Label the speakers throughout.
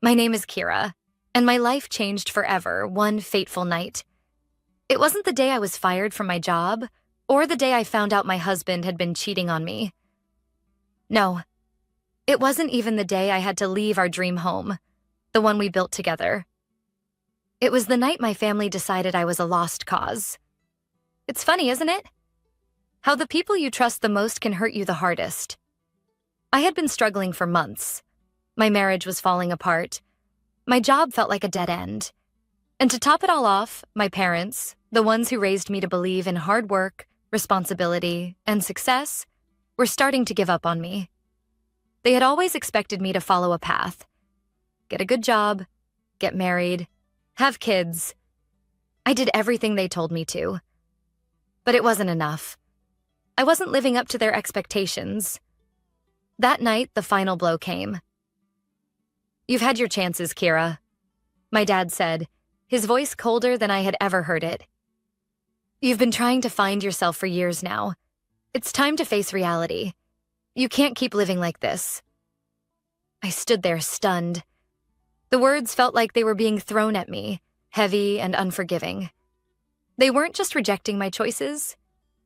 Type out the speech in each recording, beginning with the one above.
Speaker 1: My name is Kira, and my life changed forever one fateful night. It wasn't the day I was fired from my job, or the day I found out my husband had been cheating on me. No, it wasn't even the day I had to leave our dream home, the one we built together. It was the night my family decided I was a lost cause. It's funny, isn't it? How the people you trust the most can hurt you the hardest. I had been struggling for months. My marriage was falling apart. My job felt like a dead end. And to top it all off, my parents, the ones who raised me to believe in hard work, responsibility, and success, were starting to give up on me. They had always expected me to follow a path. Get a good job, get married, have kids. I did everything they told me to. But it wasn't enough. I wasn't living up to their expectations. That night, the final blow came. "You've had your chances, Kira," my dad said, his voice colder than I had ever heard it. "You've been trying to find yourself for years now. It's time to face reality. You can't keep living like this." I stood there stunned. The words felt like they were being thrown at me, heavy and unforgiving. They weren't just rejecting my choices,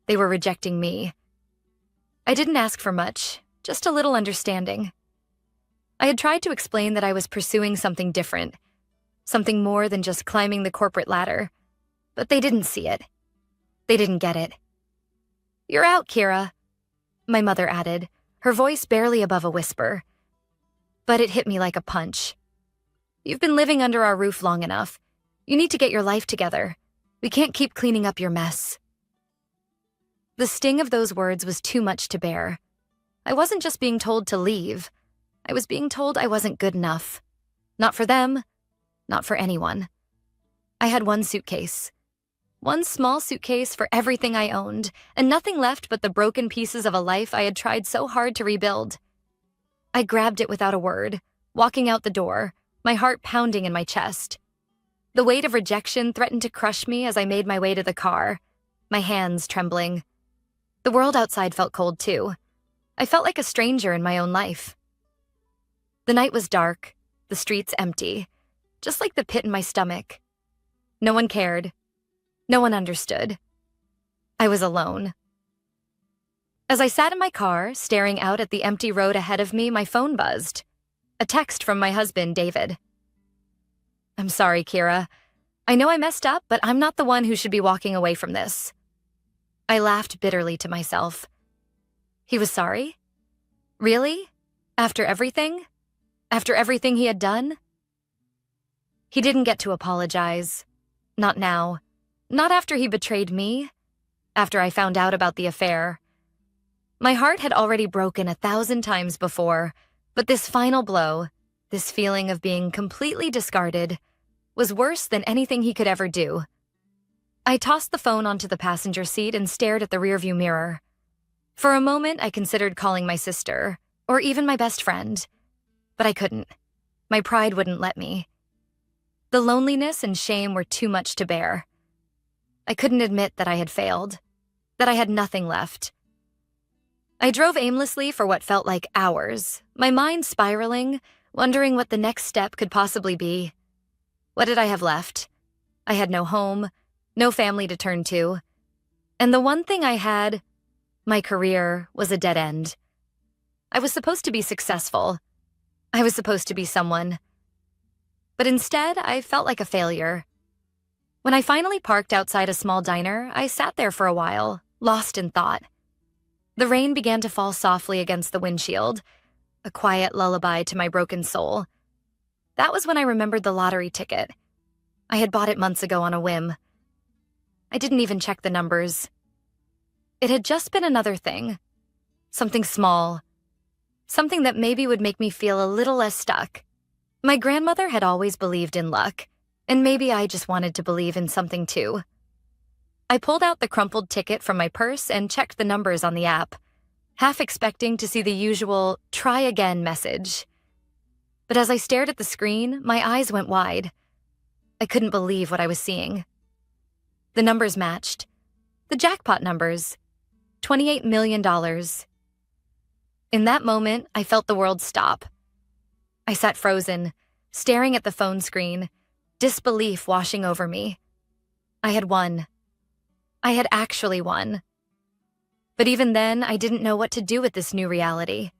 Speaker 1: they were rejecting me. I didn't ask for much, just a little understanding. I had tried to explain that I was pursuing something different, something more than just climbing the corporate ladder, but they didn't see it. They didn't get it. "You're out, Kira," my mother added, her voice barely above a whisper. But it hit me like a punch. "You've been living under our roof long enough. You need to get your life together. We can't keep cleaning up your mess." The sting of those words was too much to bear. I wasn't just being told to leave. I was being told I wasn't good enough. Not for them, not for anyone. I had one suitcase. One small suitcase for everything I owned, and nothing left but the broken pieces of a life I had tried so hard to rebuild. I grabbed it without a word, walking out the door, my heart pounding in my chest. The weight of rejection threatened to crush me as I made my way to the car, my hands trembling. The world outside felt cold too. I felt like a stranger in my own life. The night was dark, the streets empty, just like the pit in my stomach. No one cared. No one understood. I was alone. As I sat in my car, staring out at the empty road ahead of me, my phone buzzed. A text from my husband, David. "I'm sorry, Kira. I know I messed up, but I'm not the one who should be walking away from this." I laughed bitterly to myself. He was sorry? Really? After everything? After everything he had done? He didn't get to apologize. Not now. Not after he betrayed me. After I found out about the affair. My heart had already broken 1,000 times before, but this final blow, this feeling of being completely discarded, was worse than anything he could ever do. I tossed the phone onto the passenger seat and stared at the rearview mirror. For a moment, I considered calling my sister, or even my best friend. But I couldn't. My pride wouldn't let me. The loneliness and shame were too much to bear. I couldn't admit that I had failed, that I had nothing left. I drove aimlessly for what felt like hours, my mind spiraling, wondering what the next step could possibly be. What did I have left? I had no home, no family to turn to. And the one thing I had, my career, was a dead end. I was supposed to be successful. I was supposed to be someone. But instead, I felt like a failure. When I finally parked outside a small diner, I sat there for a while, lost in thought. The rain began to fall softly against the windshield, a quiet lullaby to my broken soul. That was when I remembered the lottery ticket. I had bought it months ago on a whim. I didn't even check the numbers. It had just been another thing. Something small. Something that maybe would make me feel a little less stuck. My grandmother had always believed in luck, and maybe I just wanted to believe in something too. I pulled out the crumpled ticket from my purse and checked the numbers on the app, half expecting to see the usual "try again" message. But as I stared at the screen, my eyes went wide. I couldn't believe what I was seeing. The numbers matched. The jackpot numbers. $28 million. In that moment, I felt the world stop. I sat frozen, staring at the phone screen, disbelief washing over me. I had won. I had actually won. But even then, I didn't know what to do with this new reality.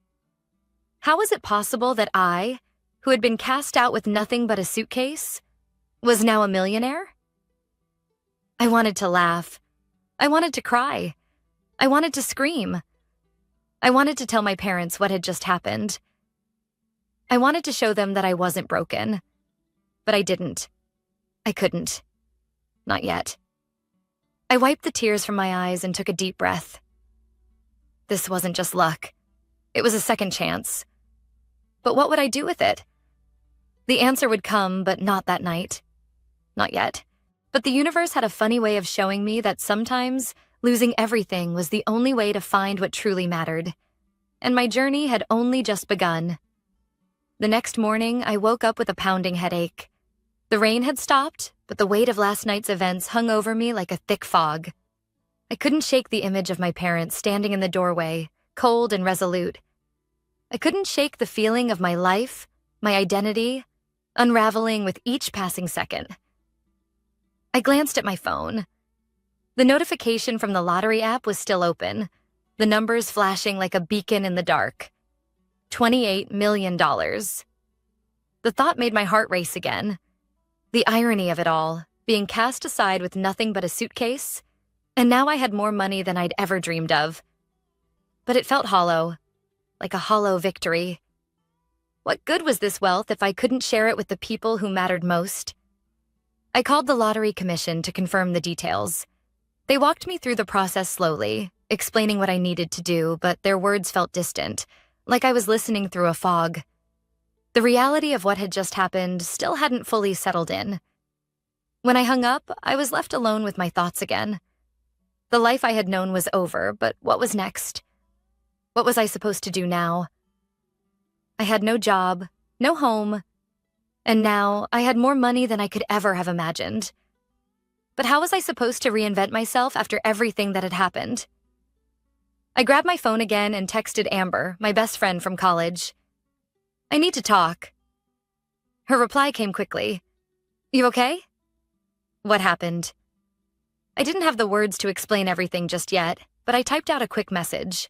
Speaker 1: How was it possible that I, who had been cast out with nothing but a suitcase, was now a millionaire? I wanted to laugh. I wanted to cry. I wanted to scream. I wanted to tell my parents what had just happened. I wanted to show them that I wasn't broken. But I didn't. I couldn't. Not yet. I wiped the tears from my eyes and took a deep breath. This wasn't just luck. It was a second chance. But what would I do with it? The answer would come, but not that night. Not yet. But the universe had a funny way of showing me that sometimes losing everything was the only way to find what truly mattered. And my journey had only just begun. The next morning, I woke up with a pounding headache. The rain had stopped, but the weight of last night's events hung over me like a thick fog. I couldn't shake the image of my parents standing in the doorway, cold and resolute. I couldn't shake the feeling of my life, my identity, unraveling with each passing second. I glanced at my phone. The notification from the lottery app was still open, the numbers flashing like a beacon in the dark. $28 million. The thought made my heart race again. The irony of it all, being cast aside with nothing but a suitcase, and now I had more money than I'd ever dreamed of. But it felt hollow, like a hollow victory. What good was this wealth if I couldn't share it with the people who mattered most? I called the lottery commission to confirm the details. They walked me through the process slowly, explaining what I needed to do, but their words felt distant, like I was listening through a fog. The reality of what had just happened still hadn't fully settled in. When I hung up, I was left alone with my thoughts again. The life I had known was over, but what was next? What was I supposed to do now? I had no job, no home, and now I had more money than I could ever have imagined. But how was I supposed to reinvent myself after everything that had happened? I grabbed my phone again and texted Amber, my best friend from college. I need to talk. Her reply came quickly. You okay? What happened? I didn't have the words to explain everything just yet, but I typed out a quick message.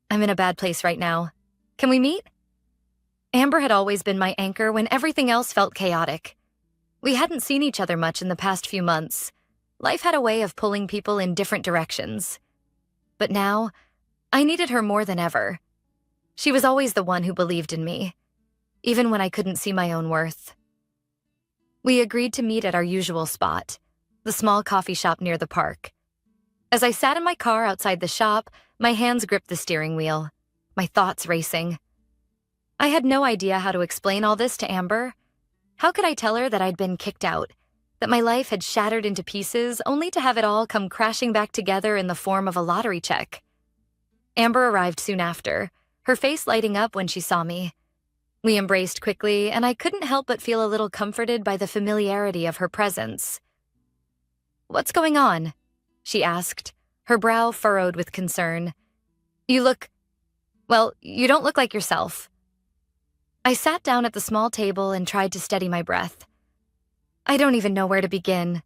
Speaker 1: I'm in a bad place right now. Can we meet? Amber had always been my anchor when everything else felt chaotic. We hadn't seen each other much in the past few months. Life had a way of pulling people in different directions. But now, I needed her more than ever. She was always the one who believed in me, even when I couldn't see my own worth. We agreed to meet at our usual spot, the small coffee shop near the park. As I sat in my car outside the shop, my hands gripped the steering wheel, my thoughts racing. I had no idea how to explain all this to Amber. How could I tell her that I'd been kicked out, that my life had shattered into pieces only to have it all come crashing back together in the form of a lottery check? Amber arrived soon after, her face lighting up when she saw me. We embraced quickly, and I couldn't help but feel a little comforted by the familiarity of her presence. What's going on? She asked, her brow furrowed with concern. You don't look like yourself. I sat down at the small table and tried to steady my breath. I don't even know where to begin,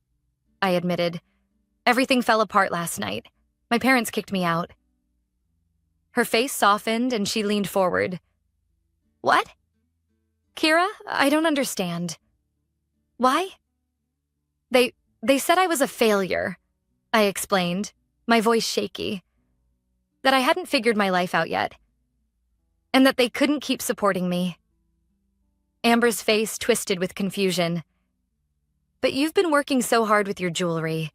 Speaker 1: I admitted. Everything fell apart last night. My parents kicked me out. Her face softened and she leaned forward. What? Kira, I don't understand. Why? They said I was a failure, I explained, my voice shaky. That I hadn't figured my life out yet. And that they couldn't keep supporting me. Amber's face twisted with confusion. But you've been working so hard with your jewelry.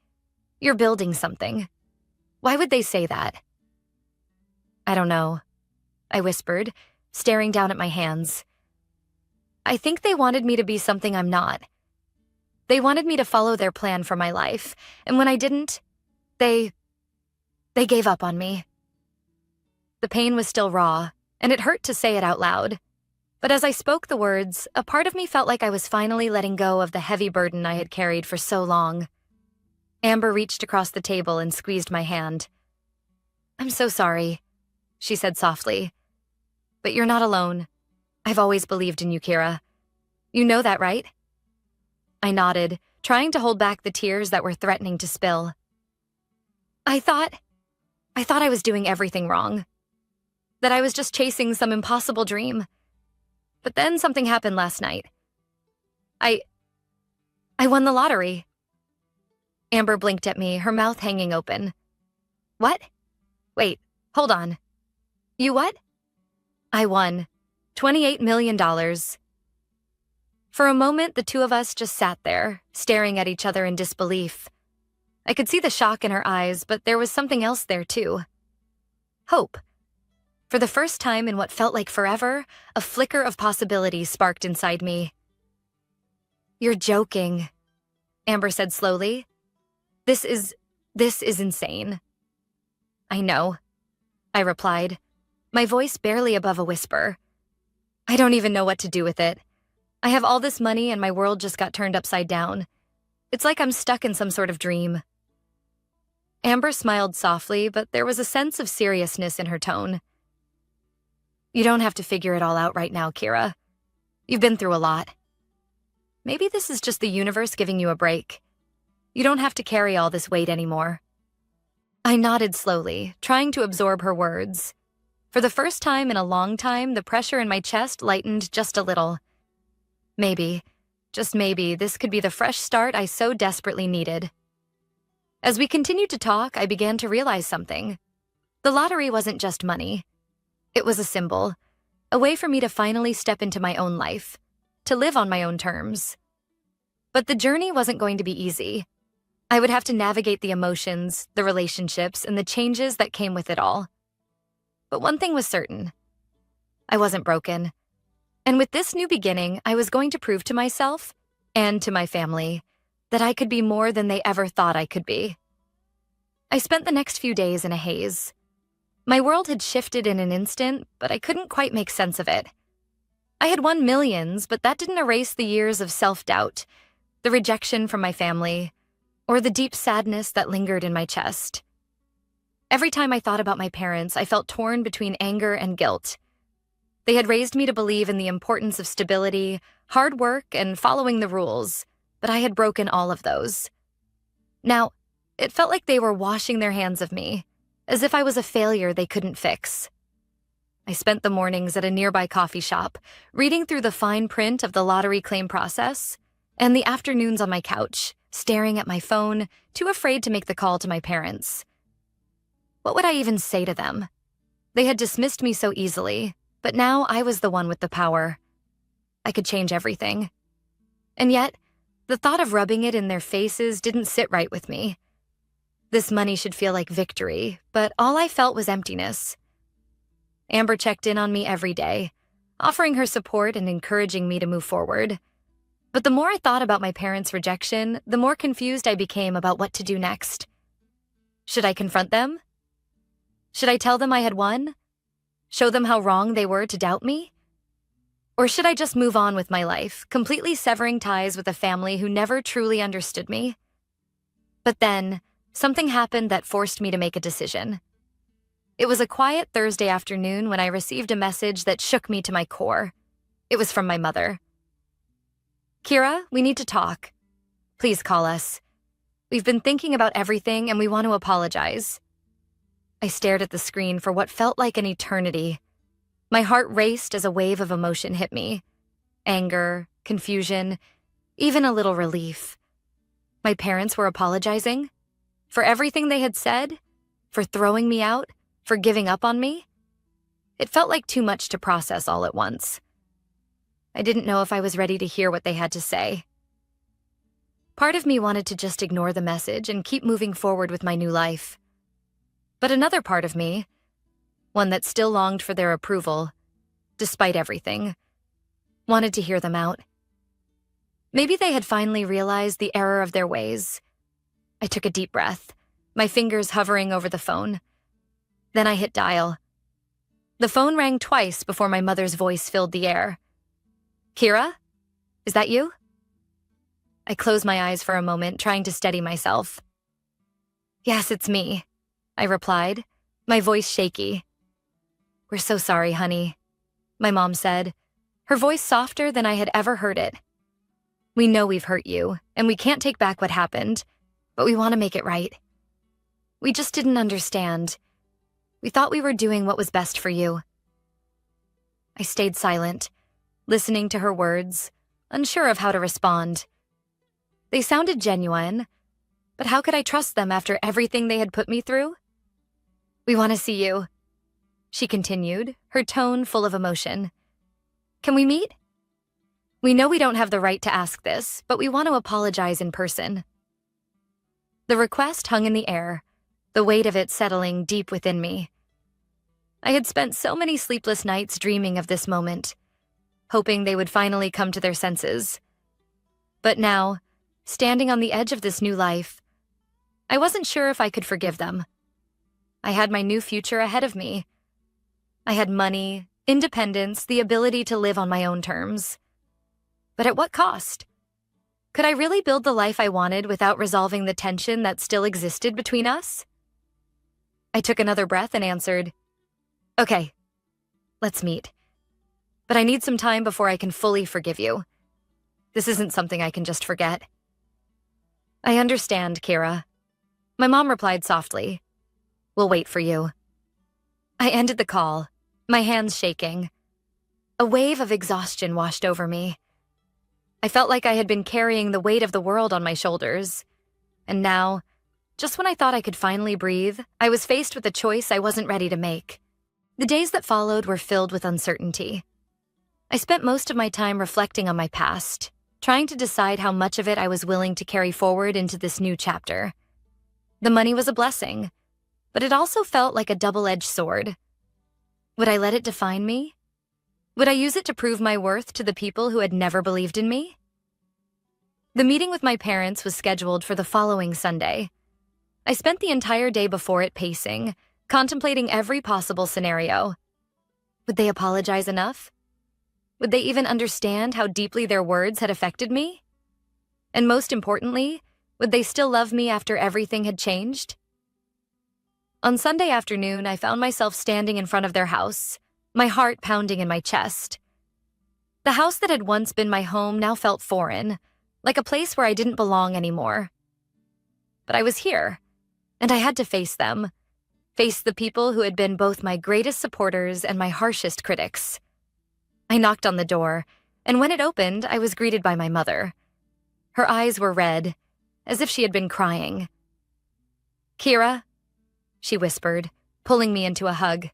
Speaker 1: You're building something. Why would they say that? I don't know, I whispered, staring down at my hands. I think they wanted me to be something I'm not. They wanted me to follow their plan for my life, and when I didn't, they gave up on me. The pain was still raw, and it hurt to say it out loud. But as I spoke the words, a part of me felt like I was finally letting go of the heavy burden I had carried for so long. Amber reached across the table and squeezed my hand. I'm so sorry, she said softly. But you're not alone. I've always believed in you, Kira. You know that, right? I nodded, trying to hold back the tears that were threatening to spill. I thought I was doing everything wrong. That I was just chasing some impossible dream. But then something happened last night. I won the lottery. Amber blinked at me, her mouth hanging open. What? Wait, hold on. You what? I won $28 million. For a moment, the two of us just sat there, staring at each other in disbelief. I could see the shock in her eyes, but there was something else there too. Hope. For the first time in what felt like forever, a flicker of possibility sparked inside me. You're joking, Amber said slowly. This is insane. I know, I replied, my voice barely above a whisper. I don't even know what to do with it. I have all this money and my world just got turned upside down. It's like I'm stuck in some sort of dream. Amber smiled softly, but there was a sense of seriousness in her tone. You don't have to figure it all out right now, Kira. You've been through a lot. Maybe this is just the universe giving you a break. You don't have to carry all this weight anymore. I nodded slowly, trying to absorb her words. For the first time in a long time, the pressure in my chest lightened just a little. Maybe, just maybe, this could be the fresh start I so desperately needed. As we continued to talk, I began to realize something. The lottery wasn't just money. It was a symbol, a way for me to finally step into my own life, to live on my own terms. But the journey wasn't going to be easy. I would have to navigate the emotions, the relationships, and the changes that came with it all. But one thing was certain. I wasn't broken. And with this new beginning, I was going to prove to myself, and to my family, that I could be more than they ever thought I could be. I spent the next few days in a haze. My world had shifted in an instant, but I couldn't quite make sense of it. I had won millions, but that didn't erase the years of self-doubt, the rejection from my family, or the deep sadness that lingered in my chest. Every time I thought about my parents, I felt torn between anger and guilt. They had raised me to believe in the importance of stability, hard work, and following the rules, but I had broken all of those. Now, it felt like they were washing their hands of me, as if I was a failure they couldn't fix. I spent the mornings at a nearby coffee shop, reading through the fine print of the lottery claim process, and the afternoons on my couch, staring at my phone, too afraid to make the call to my parents. What would I even say to them? They had dismissed me so easily, but now I was the one with the power. I could change everything. And yet, the thought of rubbing it in their faces didn't sit right with me. This money should feel like victory, but all I felt was emptiness. Amber checked in on me every day, offering her support and encouraging me to move forward. But the more I thought about my parents' rejection, the more confused I became about what to do next. Should I confront them? Should I tell them I had won? Show them how wrong they were to doubt me? Or should I just move on with my life, completely severing ties with a family who never truly understood me? But then, something happened that forced me to make a decision. It was a quiet Thursday afternoon when I received a message that shook me to my core. It was from my mother. Kira, we need to talk. Please call us. We've been thinking about everything and we want to apologize. I stared at the screen for what felt like an eternity. My heart raced as a wave of emotion hit me. Anger, confusion, even a little relief. My parents were apologizing? For everything they had said? For throwing me out? For giving up on me? It felt like too much to process all at once. I didn't know if I was ready to hear what they had to say. Part of me wanted to just ignore the message and keep moving forward with my new life. But another part of me, one that still longed for their approval, despite everything, wanted to hear them out. Maybe they had finally realized the error of their ways. I took a deep breath, my fingers hovering over the phone. Then I hit dial. The phone rang twice before my mother's voice filled the air. Kira? Is that you? I closed my eyes for a moment, trying to steady myself. Yes, it's me, I replied, my voice shaky. We're so sorry, honey, my mom said, her voice softer than I had ever heard it. "We know we've hurt you, and we can't take back what happened, but we want to make it right. We just didn't understand. We thought we were doing what was best for you." I stayed silent, listening to her words, unsure of how to respond. They sounded genuine, but how could I trust them after everything they had put me through? "We want to see you," she continued, her tone full of emotion. "Can we meet? We know we don't have the right to ask this, but we want to apologize in person." The request hung in the air, the weight of it settling deep within me. I had spent so many sleepless nights dreaming of this moment, hoping they would finally come to their senses. But now, standing on the edge of this new life, I wasn't sure if I could forgive them. I had my new future ahead of me. I had money, independence, the ability to live on my own terms. But at what cost? Could I really build the life I wanted without resolving the tension that still existed between us? I took another breath and answered, "Okay, let's meet. But I need some time before I can fully forgive you. This isn't something I can just forget." "I understand, Kira," my mom replied softly. "We'll wait for you." I ended the call, my hands shaking. A wave of exhaustion washed over me. I felt like I had been carrying the weight of the world on my shoulders. And now, just when I thought I could finally breathe, I was faced with a choice I wasn't ready to make. The days that followed were filled with uncertainty. I spent most of my time reflecting on my past, trying to decide how much of it I was willing to carry forward into this new chapter. The money was a blessing, but it also felt like a double-edged sword. Would I let it define me? Would I use it to prove my worth to the people who had never believed in me? The meeting with my parents was scheduled for the following Sunday. I spent the entire day before it pacing, contemplating every possible scenario. Would they apologize enough? Would they even understand how deeply their words had affected me? And most importantly, would they still love me after everything had changed? On Sunday afternoon, I found myself standing in front of their house, my heart pounding in my chest. The house that had once been my home now felt foreign, like a place where I didn't belong anymore. But I was here, and I had to face them, face the people who had been both my greatest supporters and my harshest critics. I knocked on the door, and when it opened, I was greeted by my mother. Her eyes were red, as if she had been crying. "Kira," she whispered, pulling me into a hug.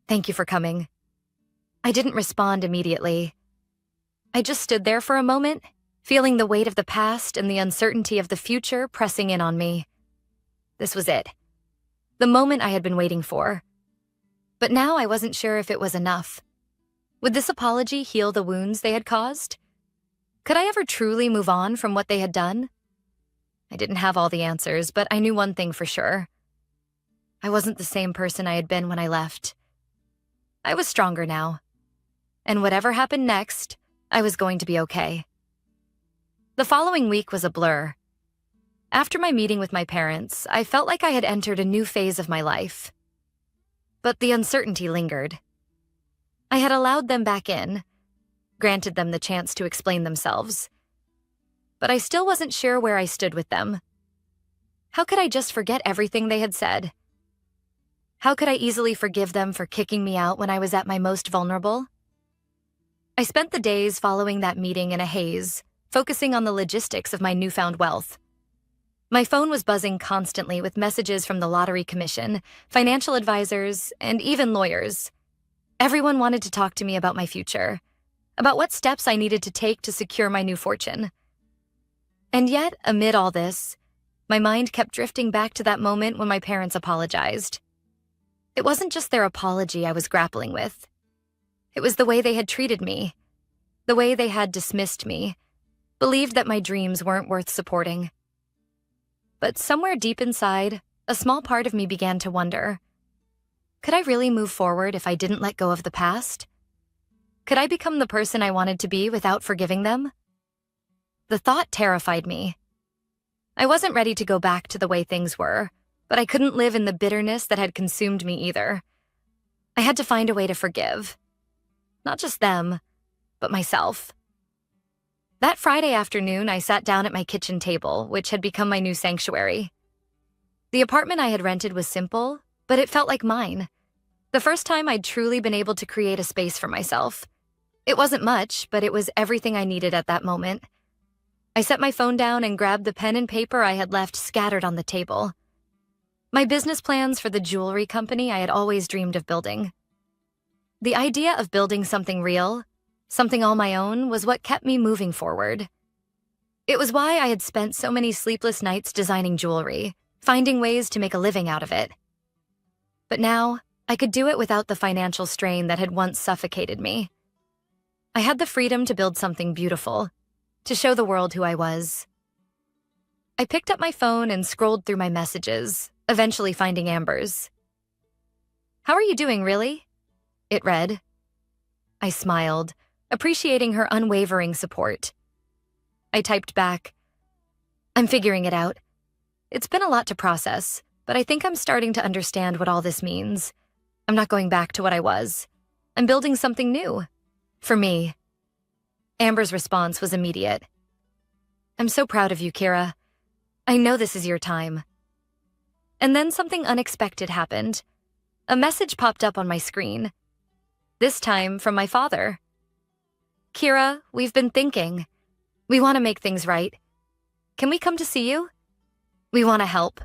Speaker 1: "Thank you for coming." I didn't respond immediately. I just stood there for a moment, feeling the weight of the past and the uncertainty of the future pressing in on me. This was it. The moment I had been waiting for. But now I wasn't sure if it was enough. Would this apology heal the wounds they had caused? Could I ever truly move on from what they had done? I didn't have all the answers, but I knew one thing for sure. I wasn't the same person I had been when I left. I was stronger now. And whatever happened next, I was going to be okay. The following week was a blur. After my meeting with my parents, I felt like I had entered a new phase of my life. But the uncertainty lingered. I had allowed them back in, granted them the chance to explain themselves. But I still wasn't sure where I stood with them. How could I just forget everything they had said? How could I easily forgive them for kicking me out when I was at my most vulnerable? I spent the days following that meeting in a haze, focusing on the logistics of my newfound wealth. My phone was buzzing constantly with messages from the Lottery Commission, financial advisors, and even lawyers. Everyone wanted to talk to me about my future, about what steps I needed to take to secure my new fortune. And yet, amid all this, my mind kept drifting back to that moment when my parents apologized. It wasn't just their apology I was grappling with. It was the way they had treated me, the way they had dismissed me, believed that my dreams weren't worth supporting. But somewhere deep inside, a small part of me began to wonder, could I really move forward if I didn't let go of the past? Could I become the person I wanted to be without forgiving them? The thought terrified me. I wasn't ready to go back to the way things were, but I couldn't live in the bitterness that had consumed me either. I had to find a way to forgive. Not just them, but myself. That Friday afternoon, I sat down at my kitchen table, which had become my new sanctuary. The apartment I had rented was simple, but it felt like mine. The first time I'd truly been able to create a space for myself. It wasn't much, but it was everything I needed at that moment. I set my phone down and grabbed the pen and paper I had left scattered on the table. My business plans for the jewelry company I had always dreamed of building. The idea of building something real, something all my own, was what kept me moving forward. It was why I had spent so many sleepless nights designing jewelry, finding ways to make a living out of it. But now, I could do it without the financial strain that had once suffocated me. I had the freedom to build something beautiful, to show the world who I was. I picked up my phone and scrolled through my messages, eventually finding Amber's. "How are you doing, really?" it read. I smiled, appreciating her unwavering support. I typed back, "I'm figuring it out. It's been a lot to process, but I think I'm starting to understand what all this means. I'm not going back to what I was. I'm building something new. For me." Amber's response was immediate. "I'm so proud of you, Kira. I know this is your time." And then something unexpected happened. A message popped up on my screen. This time from my father. "Kira, we've been thinking. We want to make things right. Can we come to see you? We want to help.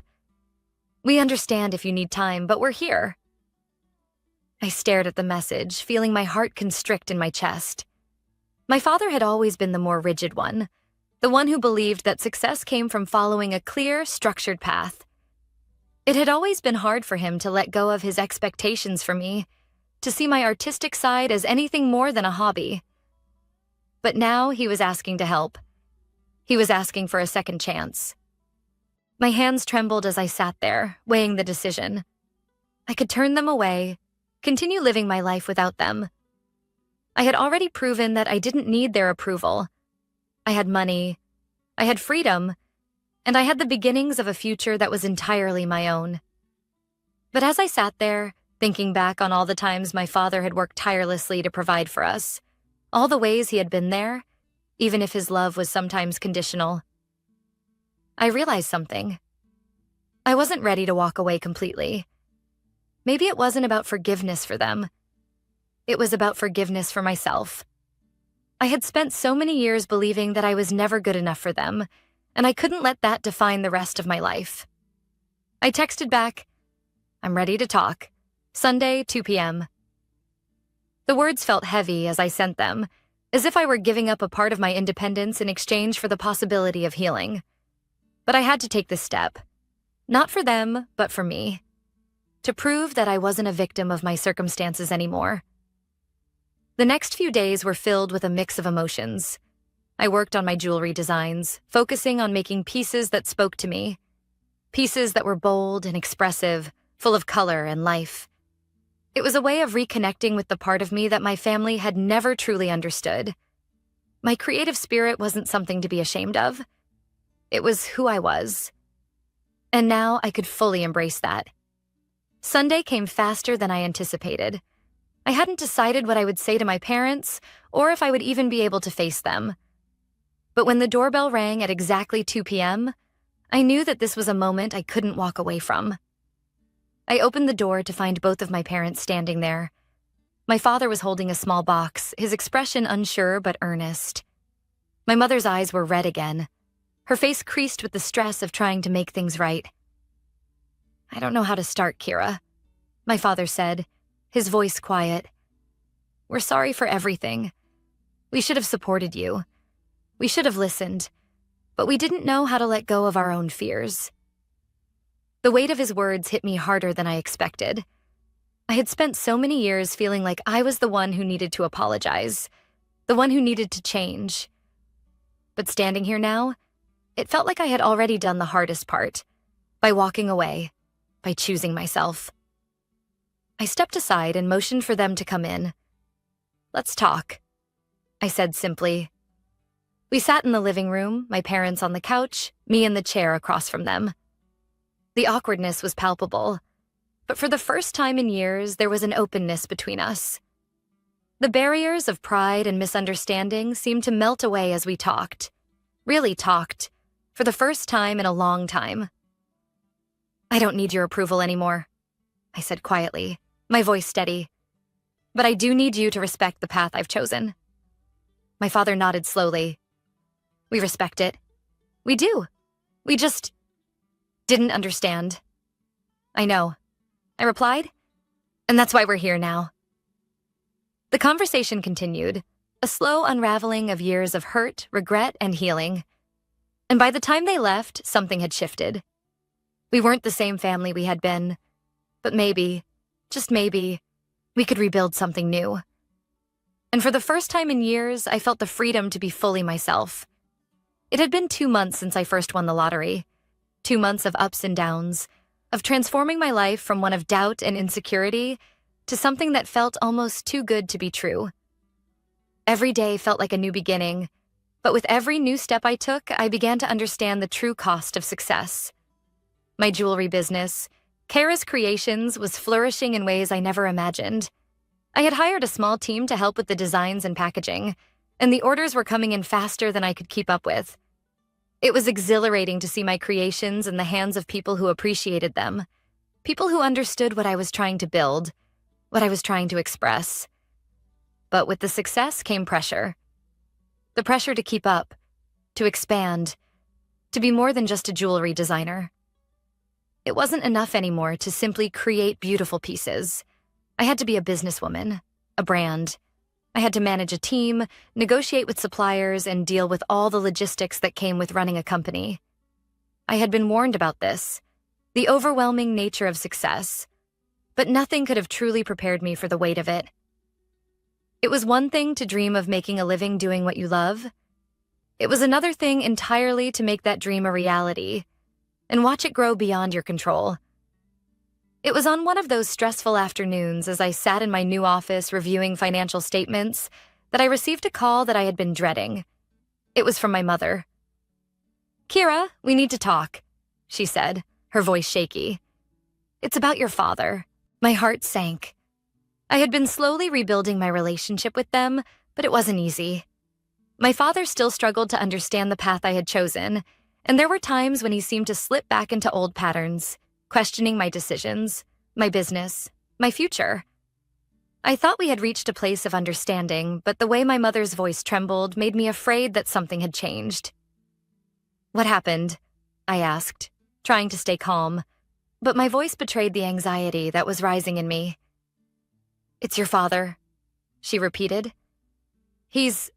Speaker 1: We understand if you need time, but we're here." I stared at the message, feeling my heart constrict in my chest. My father had always been the more rigid one, the one who believed that success came from following a clear, structured path. It had always been hard for him to let go of his expectations for me, to see my artistic side as anything more than a hobby. But now he was asking to help. He was asking for a second chance. My hands trembled as I sat there, weighing the decision. I could turn them away, continue living my life without them. I had already proven that I didn't need their approval. I had money, I had freedom, and I had the beginnings of a future that was entirely my own. But as I sat there, thinking back on all the times my father had worked tirelessly to provide for us, all the ways he had been there, even if his love was sometimes conditional, I realized something. I wasn't ready to walk away completely. Maybe it wasn't about forgiveness for them. It was about forgiveness for myself. I had spent so many years believing that I was never good enough for them, and I couldn't let that define the rest of my life. I texted back, "I'm ready to talk. Sunday, 2 p.m. The words felt heavy as I sent them, as if I were giving up a part of my independence in exchange for the possibility of healing. But I had to take this step. Not for them, but for me. To prove that I wasn't a victim of my circumstances anymore. The next few days were filled with a mix of emotions. I worked on my jewelry designs, focusing on making pieces that spoke to me. Pieces that were bold and expressive, full of color and life. It was a way of reconnecting with the part of me that my family had never truly understood. My creative spirit wasn't something to be ashamed of. It was who I was. And now I could fully embrace that. Sunday came faster than I anticipated. I hadn't decided what I would say to my parents, or if I would even be able to face them. But when the doorbell rang at exactly 2 p.m., I knew that this was a moment I couldn't walk away from. I opened the door to find both of my parents standing there. My father was holding a small box, his expression unsure but earnest. My mother's eyes were red again, her face creased with the stress of trying to make things right. "I don't know how to start, Kira," my father said, his voice quiet. "We're sorry for everything. We should have supported you. We should have listened, but we didn't know how to let go of our own fears." The weight of his words hit me harder than I expected. I had spent so many years feeling like I was the one who needed to apologize, the one who needed to change. But standing here now, it felt like I had already done the hardest part, by walking away, by choosing myself. I stepped aside and motioned for them to come in. "Let's talk," I said simply. We sat in the living room, my parents on the couch, me in the chair across from them. The awkwardness was palpable, but for the first time in years, there was an openness between us. The barriers of pride and misunderstanding seemed to melt away as we talked. Really talked, for the first time in a long time. "I don't need your approval anymore," I said quietly, my voice steady. "But I do need you to respect the path I've chosen." My father nodded slowly. "We respect it. We do. We just didn't understand." "I know," I replied, "and that's why we're here now." The conversation continued, a slow unraveling of years of hurt, regret, and healing. And by the time they left, something had shifted. We weren't the same family we had been, but maybe, just maybe, we could rebuild something new. And for the first time in years, I felt the freedom to be fully myself. It had been 2 months since I first won the lottery. 2 months of ups and downs, of transforming my life from one of doubt and insecurity to something that felt almost too good to be true. Every day felt like a new beginning, but with every new step I took, I began to understand the true cost of success. My jewelry business, Kara's Creations, was flourishing in ways I never imagined. I had hired a small team to help with the designs and packaging, and the orders were coming in faster than I could keep up with. It was exhilarating to see my creations in the hands of people who appreciated them, people who understood what I was trying to build, what I was trying to express. But with the success came pressure. The pressure to keep up, to expand, to be more than just a jewelry designer. It wasn't enough anymore to simply create beautiful pieces. I had to be a businesswoman, a brand. I had to manage a team, negotiate with suppliers, and deal with all the logistics that came with running a company. I had been warned about this, the overwhelming nature of success, but nothing could have truly prepared me for the weight of it. It was one thing to dream of making a living doing what you love. It was another thing entirely to make that dream a reality and watch it grow beyond your control. It was on one of those stressful afternoons as I sat in my new office reviewing financial statements that I received a call that I had been dreading. It was from my mother. "Kira, we need to talk," she said, her voice shaky. "It's about your father." My heart sank. I had been slowly rebuilding my relationship with them, but it wasn't easy. My father still struggled to understand the path I had chosen, and there were times when he seemed to slip back into old patterns, questioning my decisions, my business, my future. I thought we had reached a place of understanding, but the way my mother's voice trembled made me afraid that something had changed. "What happened?" I asked, trying to stay calm, but my voice betrayed the anxiety that was rising in me. "It's your father," she repeated. He's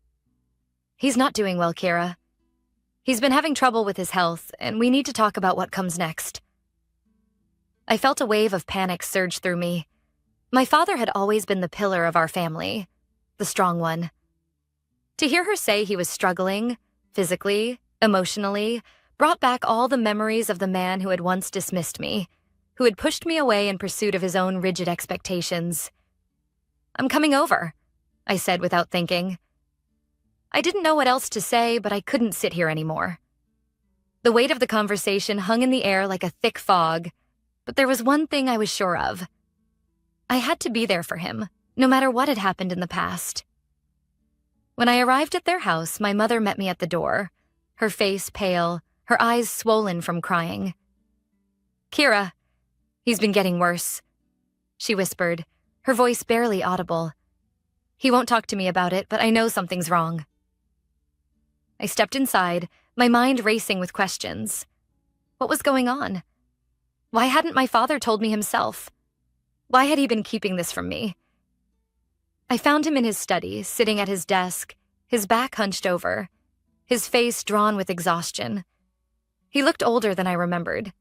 Speaker 1: not doing well, Kira. He's been having trouble with his health, and we need to talk about what comes next." I felt a wave of panic surge through me. My father had always been the pillar of our family, the strong one. To hear her say he was struggling, physically, emotionally, brought back all the memories of the man who had once dismissed me, who had pushed me away in pursuit of his own rigid expectations. "I'm coming over," I said without thinking. I didn't know what else to say, but I couldn't sit here anymore. The weight of the conversation hung in the air like a thick fog, but there was one thing I was sure of. I had to be there for him, no matter what had happened in the past. When I arrived at their house, my mother met me at the door, her face pale, her eyes swollen from crying. "Kira, he's been getting worse," she whispered, her voice barely audible. "He won't talk to me about it, but I know something's wrong." I stepped inside, my mind racing with questions. What was going on? Why hadn't my father told me himself? Why had he been keeping this from me? I found him in his study, sitting at his desk, his back hunched over, his face drawn with exhaustion. He looked older than I remembered,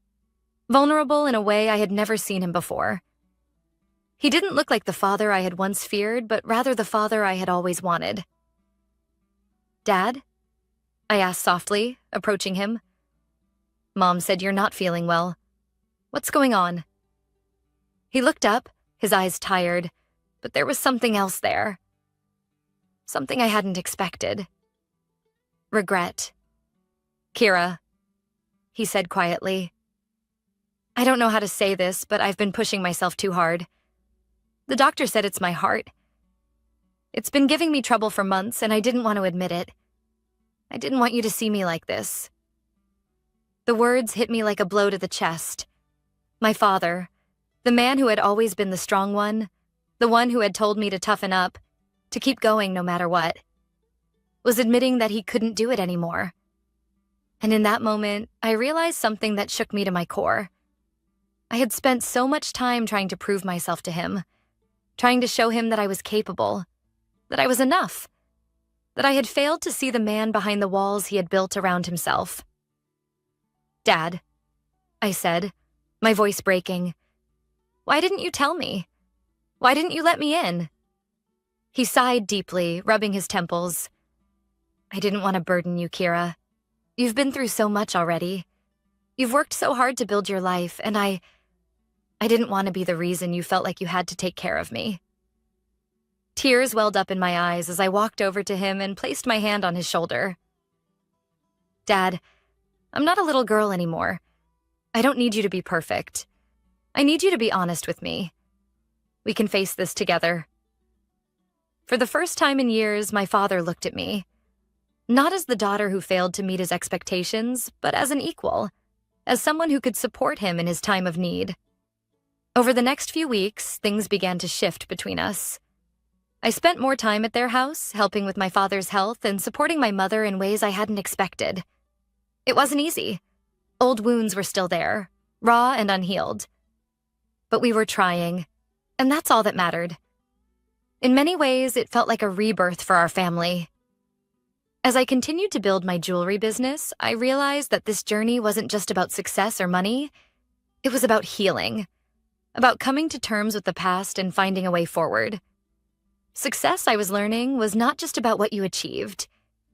Speaker 1: vulnerable in a way I had never seen him before. He didn't look like the father I had once feared, but rather the father I had always wanted. "Dad?" I asked softly, approaching him. "Mom said you're not feeling well. What's going on?" He looked up, his eyes tired, but there was something else there. Something I hadn't expected. Regret. "Kira," he said quietly. "I don't know how to say this, but I've been pushing myself too hard. The doctor said it's my heart. It's been giving me trouble for months, and I didn't want to admit it. I didn't want you to see me like this." The words hit me like a blow to the chest. My father, the man who had always been the strong one, the one who had told me to toughen up, to keep going no matter what, was admitting that he couldn't do it anymore. And in that moment, I realized something that shook me to my core. I had spent so much time trying to prove myself to him, trying to show him that I was capable, that I was enough, that I had failed to see the man behind the walls he had built around himself. "Dad," I said, my voice breaking, "why didn't you tell me? Why didn't you let me in?" He sighed deeply, rubbing his temples. "I didn't want to burden you, Kira. You've been through so much already. You've worked so hard to build your life, and I didn't want to be the reason you felt like you had to take care of me." Tears welled up in my eyes as I walked over to him and placed my hand on his shoulder. "Dad, I'm not a little girl anymore. I don't need you to be perfect. I need you to be honest with me. We can face this together." For the first time in years, my father looked at me, not as the daughter who failed to meet his expectations, but as an equal, as someone who could support him in his time of need. Over the next few weeks, things began to shift between us. I spent more time at their house, helping with my father's health and supporting my mother in ways I hadn't expected. It wasn't easy. Old wounds were still there, raw and unhealed. But we were trying, and that's all that mattered. In many ways, it felt like a rebirth for our family. As I continued to build my jewelry business, I realized that this journey wasn't just about success or money. It was about healing, about coming to terms with the past and finding a way forward. Success, I was learning, was not just about what you achieved.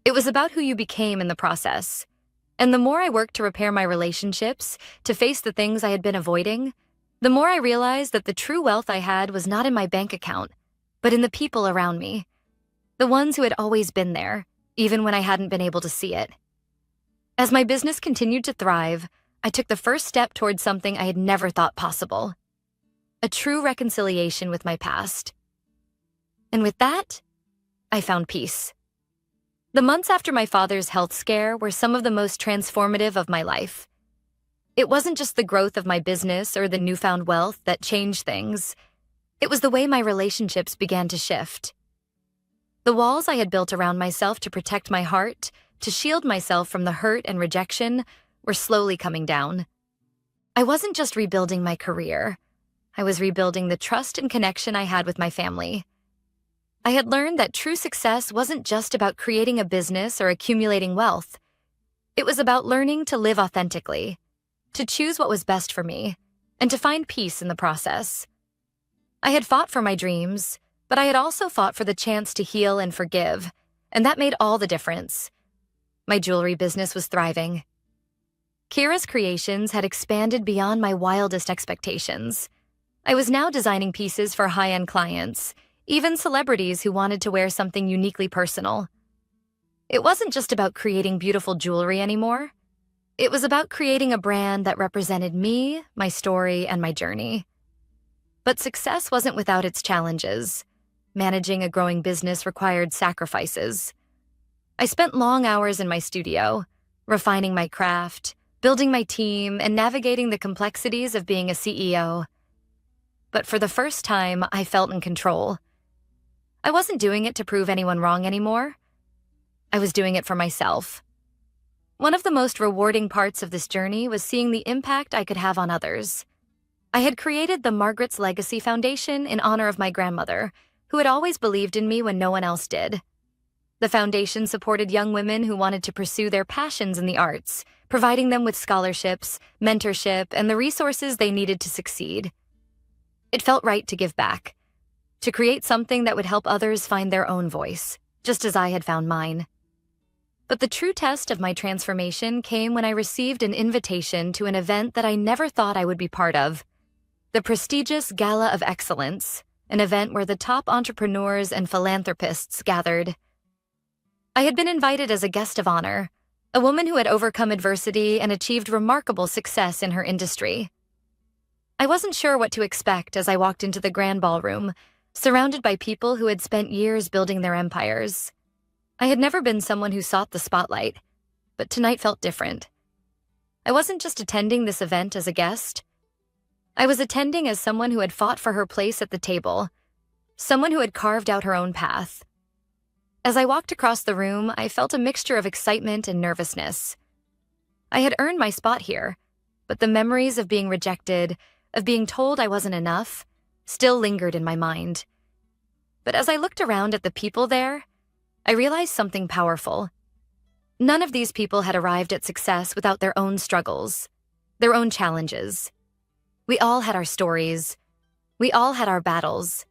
Speaker 1: It was about who you became in the process. And the more I worked to repair my relationships, to face the things I had been avoiding, the more I realized that the true wealth I had was not in my bank account, but in the people around me, the ones who had always been there, even when I hadn't been able to see it. As my business continued to thrive, I took the first step towards something I had never thought possible: a true reconciliation with my past. And with that, I found peace. The months after my father's health scare were some of the most transformative of my life. It wasn't just the growth of my business or the newfound wealth that changed things. It was the way my relationships began to shift. The walls I had built around myself to protect my heart, to shield myself from the hurt and rejection, were slowly coming down. I wasn't just rebuilding my career. I was rebuilding the trust and connection I had with my family. I had learned that true success wasn't just about creating a business or accumulating wealth. It was about learning to live authentically, to choose what was best for me, and to find peace in the process. I had fought for my dreams, but I had also fought for the chance to heal and forgive, and that made all the difference. My jewelry business was thriving. Kira's creations had expanded beyond my wildest expectations. I was now designing pieces for high-end clients, even celebrities who wanted to wear something uniquely personal. It wasn't just about creating beautiful jewelry anymore. It was about creating a brand that represented me, my story, and my journey. But success wasn't without its challenges. Managing a growing business required sacrifices. I spent long hours in my studio, refining my craft, building my team, and navigating the complexities of being a CEO. But for the first time, I felt in control. I wasn't doing it to prove anyone wrong anymore. I was doing it for myself. One of the most rewarding parts of this journey was seeing the impact I could have on others. I had created the Margaret's Legacy Foundation in honor of my grandmother, who had always believed in me when no one else did. The foundation supported young women who wanted to pursue their passions in the arts, providing them with scholarships, mentorship, and the resources they needed to succeed. It felt right to give back, to create something that would help others find their own voice, just as I had found mine. But the true test of my transformation came when I received an invitation to an event that I never thought I would be part of: the prestigious Gala of Excellence, an event where the top entrepreneurs and philanthropists gathered. I had been invited as a guest of honor, a woman who had overcome adversity and achieved remarkable success in her industry. I wasn't sure what to expect as I walked into the grand ballroom, surrounded by people who had spent years building their empires. I had never been someone who sought the spotlight, but tonight felt different. I wasn't just attending this event as a guest. I was attending as someone who had fought for her place at the table, someone who had carved out her own path. As I walked across the room, I felt a mixture of excitement and nervousness. I had earned my spot here, but the memories of being rejected, of being told I wasn't enough, still lingered in my mind. But as I looked around at the people there, I realized something powerful. None of these people had arrived at success without their own struggles, their own challenges. We all had our stories. We all had our battles.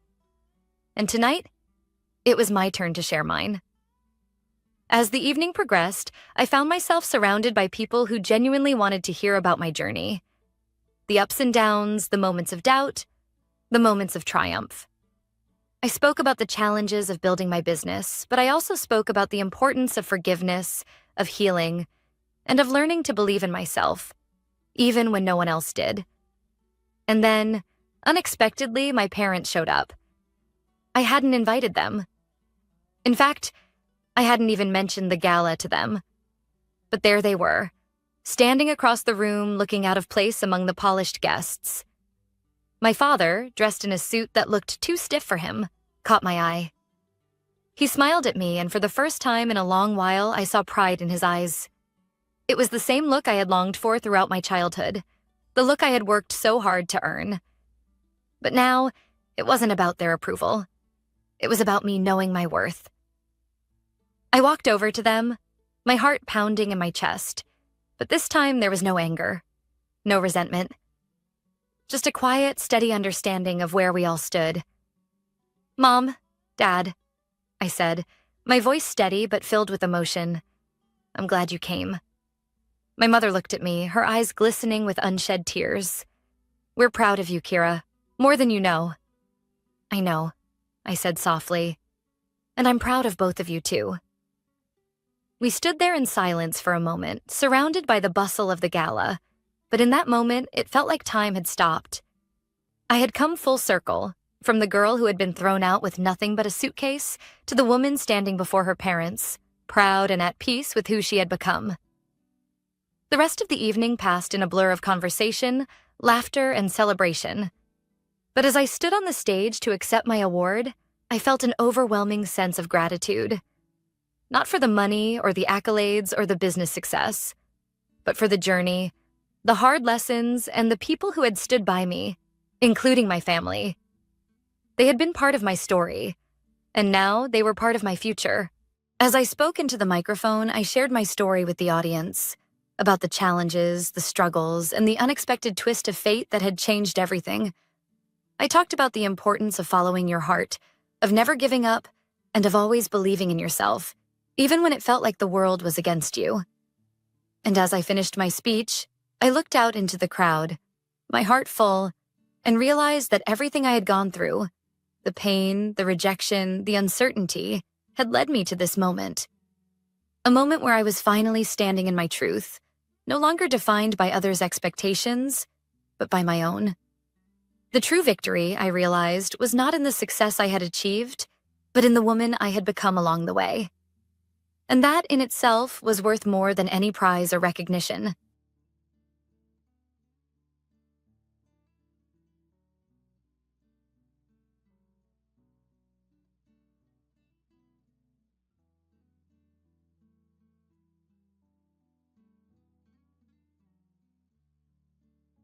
Speaker 1: And tonight, it was my turn to share mine. As the evening progressed, I found myself surrounded by people who genuinely wanted to hear about my journey. The ups and downs, the moments of doubt, the moments of triumph. I spoke about the challenges of building my business, but I also spoke about the importance of forgiveness, of healing, and of learning to believe in myself, even when no one else did. And then, unexpectedly, my parents showed up. I hadn't invited them. In fact, I hadn't even mentioned the gala to them. But there they were, standing across the room looking out of place among the polished guests. My father, dressed in a suit that looked too stiff for him, caught my eye. He smiled at me, and for the first time in a long while, I saw pride in his eyes. It was the same look I had longed for throughout my childhood, the look I had worked so hard to earn. But now, it wasn't about their approval. It was about me knowing my worth. I walked over to them, my heart pounding in my chest, but this time there was no anger, no resentment. Just a quiet, steady understanding of where we all stood. "Mom, Dad," I said, my voice steady but filled with emotion. "I'm glad you came." My mother looked at me, her eyes glistening with unshed tears. "We're proud of you, Kira, more than you know." "I know," I said softly. "And I'm proud of both of you, too." We stood there in silence for a moment, surrounded by the bustle of the gala, but in that moment, it felt like time had stopped. I had come full circle, from the girl who had been thrown out with nothing but a suitcase to the woman standing before her parents, proud and at peace with who she had become. The rest of the evening passed in a blur of conversation, laughter, and celebration. But as I stood on the stage to accept my award, I felt an overwhelming sense of gratitude. Not for the money or the accolades or the business success, but for the journey, the hard lessons, and the people who had stood by me, including my family. They had been part of my story, and now they were part of my future. As I spoke into the microphone, I shared my story with the audience, about the challenges, the struggles, and the unexpected twist of fate that had changed everything. I talked about the importance of following your heart, of never giving up, and of always believing in yourself, even when it felt like the world was against you. And as I finished my speech, I looked out into the crowd, my heart full, and realized that everything I had gone through, the pain, the rejection, the uncertainty, had led me to this moment. A moment where I was finally standing in my truth, no longer defined by others' expectations, but by my own. The true victory, I realized, was not in the success I had achieved, but in the woman I had become along the way. And that in itself was worth more than any prize or recognition.